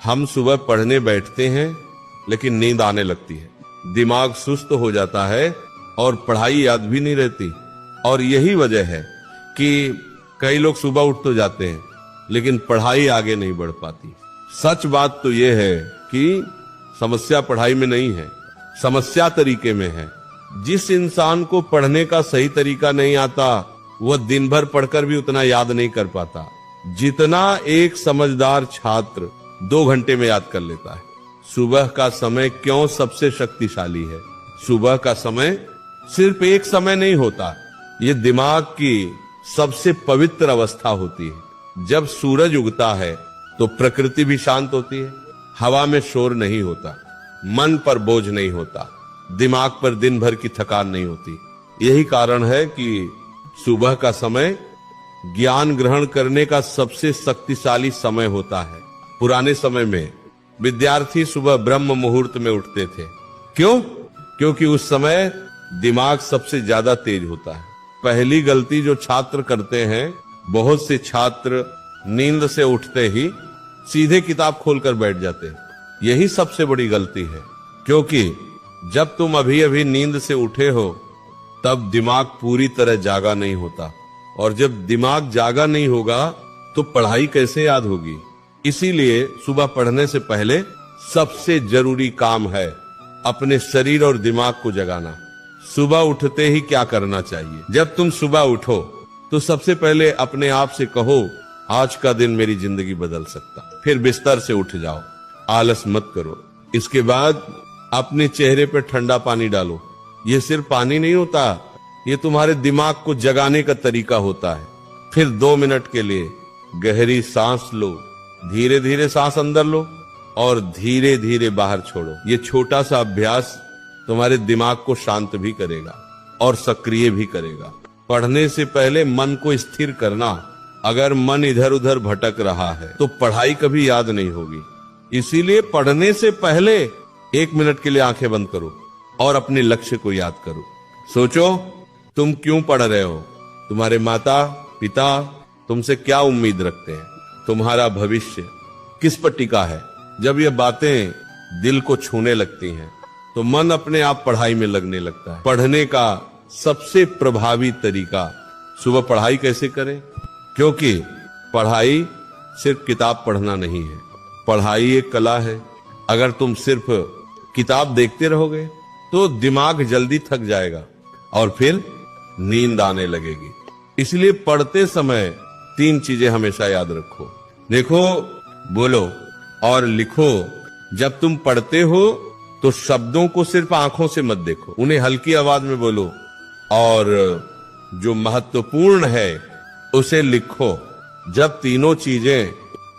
हम सुबह पढ़ने बैठते हैं लेकिन नींद आने लगती है, दिमाग सुस्त हो जाता है और पढ़ाई याद भी नहीं रहती। और यही वजह है कि कई लोग सुबह उठ तो जाते हैं लेकिन पढ़ाई आगे नहीं बढ़ पाती। सच बात तो यह है कि समस्या पढ़ाई में नहीं है, समस्या तरीके में है। जिस इंसान को पढ़ने का सही तरीका नहीं आता वह दिन भर पढ़कर भी उतना याद नहीं कर पाता जितना एक समझदार छात्र 2 घंटे में याद कर लेता है। सुबह का समय क्यों सबसे शक्तिशाली है? सुबह का समय सिर्फ एक समय नहीं होता, ये दिमाग की सबसे पवित्र अवस्था होती है। जब सूरज उगता है तो प्रकृति भी शांत होती है, हवा में शोर नहीं होता, मन पर बोझ नहीं होता, दिमाग पर दिन भर की थकान नहीं होती। यही कारण है कि सुबह का समय ज्ञान ग्रहण करने का सबसे शक्तिशाली समय होता है। पुराने समय में विद्यार्थी सुबह ब्रह्म मुहूर्त में उठते थे। क्यों? क्योंकि उस समय दिमाग सबसे ज्यादा तेज होता है। पहली गलती जो छात्र करते हैं, बहुत से छात्र नींद से उठते ही सीधे किताब खोलकर बैठ जाते हैं। यही सबसे बड़ी गलती है, क्योंकि जब तुम अभी अभी नींद से उठे हो तब दिमाग पूरी तरह जागा नहीं होता, और जब दिमाग जागा नहीं होगा तो पढ़ाई कैसे याद होगी। इसीलिए सुबह पढ़ने से पहले सबसे जरूरी काम है अपने शरीर और दिमाग को जगाना। सुबह उठते ही क्या करना चाहिए? जब तुम सुबह उठो तो सबसे पहले अपने आप से कहो, आज का दिन मेरी जिंदगी बदल सकता। फिर बिस्तर से उठ जाओ, आलस मत करो। इसके बाद अपने चेहरे पर ठंडा पानी डालो। ये सिर्फ पानी नहीं होता, ये तुम्हारे दिमाग को जगाने का तरीका होता है। फिर 2 मिनट के लिए गहरी सांस लो, धीरे धीरे सांस अंदर लो और धीरे धीरे बाहर छोड़ो। ये छोटा सा अभ्यास तुम्हारे दिमाग को शांत भी करेगा और सक्रिय भी करेगा। पढ़ने से पहले मन को स्थिर करना। अगर मन इधर उधर भटक रहा है तो पढ़ाई कभी याद नहीं होगी। इसीलिए पढ़ने से पहले 1 मिनट के लिए आंखें बंद करो और अपने लक्ष्य को याद करो। सोचो तुम क्यों पढ़ रहे हो, तुम्हारे माता पिता तुमसे क्या उम्मीद रखते हैं, तुम्हारा भविष्य किस पर टिका है। जब ये बातें दिल को छूने लगती हैं तो मन अपने आप पढ़ाई में लगने लगता है। पढ़ने का सबसे प्रभावी तरीका, सुबह पढ़ाई कैसे करें? क्योंकि पढ़ाई सिर्फ किताब पढ़ना नहीं है, पढ़ाई एक कला है। अगर तुम सिर्फ किताब देखते रहोगे तो दिमाग जल्दी थक जाएगा और फिर नींद आने लगेगी। इसलिए पढ़ते समय 3 चीजें हमेशा याद रखो। देखो, बोलो और लिखो। जब तुम पढ़ते हो तो शब्दों को सिर्फ आंखों से मत देखो, उन्हें हल्की आवाज में बोलो और जो महत्वपूर्ण है उसे लिखो। जब तीनों चीजें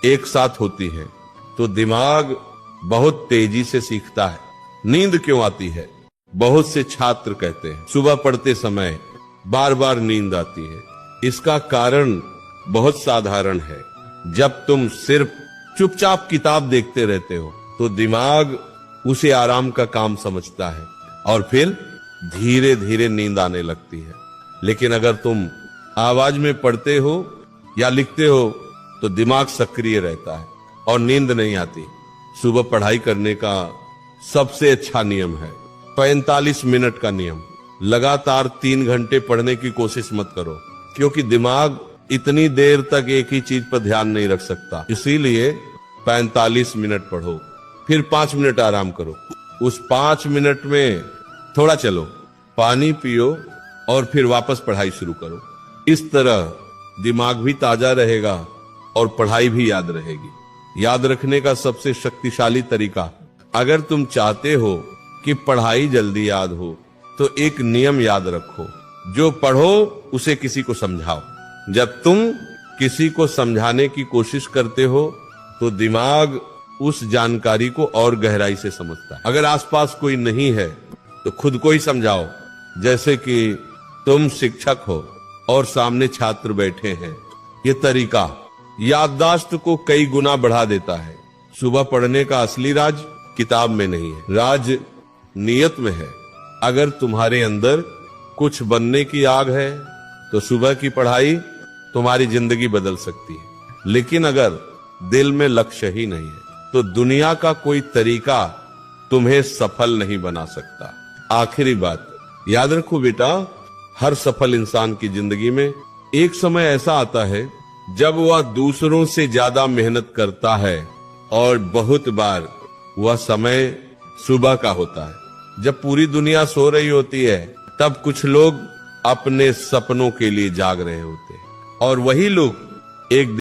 एक साथ होती हैं तो दिमाग बहुत तेजी से सीखता है। नींद क्यों आती है? बहुत से छात्र कहते हैं सुबह पढ़ते समय बार बार नींद आती है। इसका कारण बहुत साधारण है। जब तुम सिर्फ चुपचाप किताब देखते रहते हो तो दिमाग उसे आराम का काम समझता है और फिर धीरे धीरे नींद आने लगती है। लेकिन अगर तुम आवाज में पढ़ते हो या लिखते हो तो दिमाग सक्रिय रहता है और नींद नहीं आती। सुबह पढ़ाई करने का सबसे अच्छा नियम है 45 मिनट का नियम। लगातार 3 घंटे पढ़ने की कोशिश मत करो, क्योंकि दिमाग इतनी देर तक एक ही चीज पर ध्यान नहीं रख सकता। इसीलिए 45 मिनट पढ़ो, फिर 5 मिनट आराम करो। उस 5 मिनट में थोड़ा चलो, पानी पियो और फिर वापस पढ़ाई शुरू करो। इस तरह दिमाग भी ताजा रहेगा और पढ़ाई भी याद रहेगी। याद रखने का सबसे शक्तिशाली तरीका, अगर तुम चाहते हो कि पढ़ाई जल्दी याद हो तो एक नियम याद रखो, जो पढ़ो उसे किसी को समझाओ। जब तुम किसी को समझाने की कोशिश करते हो तो दिमाग उस जानकारी को और गहराई से समझता है। अगर आसपास कोई नहीं है तो खुद को ही समझाओ। जैसे कि तुम शिक्षक हो और सामने छात्र बैठे हैं। ये तरीका याददाश्त को कई गुना बढ़ा देता है। सुबह पढ़ने का असली राज किताब में नहीं है, राज नियत में है। अगर तुम्हारे अंदर कुछ बनने की आग है तो सुबह की पढ़ाई तुम्हारी जिंदगी बदल सकती है। लेकिन अगर दिल में लक्ष्य ही नहीं है तो दुनिया का कोई तरीका तुम्हें सफल नहीं बना सकता। आखिरी बात याद रखो बेटा, हर सफल इंसान की जिंदगी में एक समय ऐसा आता है जब वह दूसरों से ज्यादा मेहनत करता है, और बहुत बार वह समय सुबह का होता है जब पूरी दुनिया सो रही होती है। तब कुछ लोग अपने सपनों के लिए जाग रहे होते हैं, और वही लोग एक